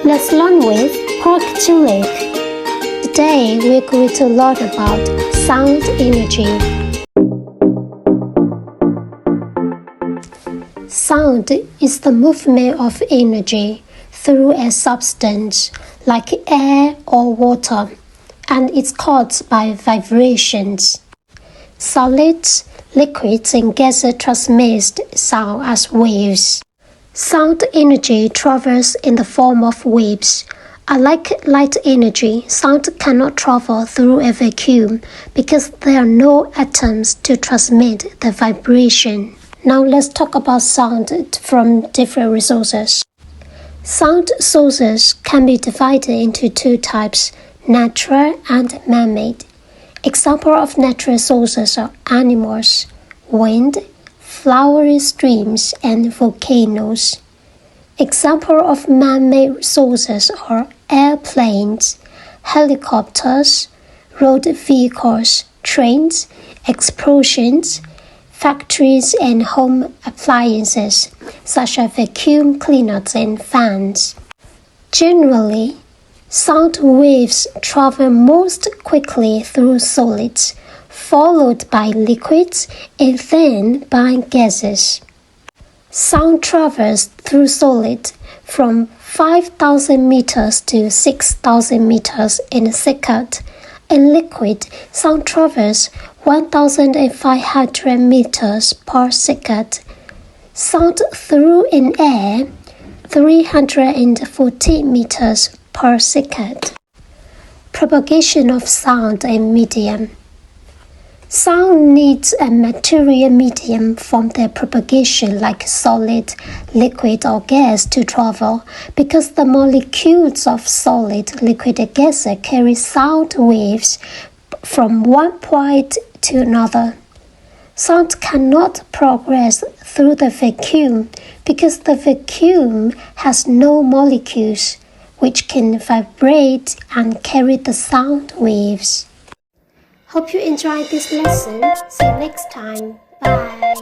Let's learn with Park Chilik. Today we're going to learn about sound energy. Sound is the movement of energy through a substance like air or water, and it's caused by vibrations. Solids, liquids, and gases transmit sound as waves. Sound energy travels in the form of waves. Unlike light energy, sound cannot travel through a vacuum because there are no atoms to transmit the vibration. Now let's talk about sound from different resources. Sound sources can be divided into two types, natural and man-made. Examples of natural sources are animals, wind, flowery streams, and volcanoes. Examples of man-made sources are airplanes, helicopters, road vehicles, trains, explosions, factories, and home appliances such as vacuum cleaners and fans. Generally, sound waves travel most quickly through solids, followed by liquids and then by gases. Sound travels through solid from 5,000 meters to 6,000 meters in a second. In liquid, sound travels 1,500 meters per second. Sound through in air 340 meters per second. Propagation of sound and medium. Sound needs a material medium for their propagation like solid, liquid, or gas to travel because the molecules of solid, liquid, and gas carry sound waves from one point to another. Sound cannot progress through the vacuum because the vacuum has no molecules which can vibrate and carry the sound waves. Hope you enjoyed this lesson. See you next time. Bye.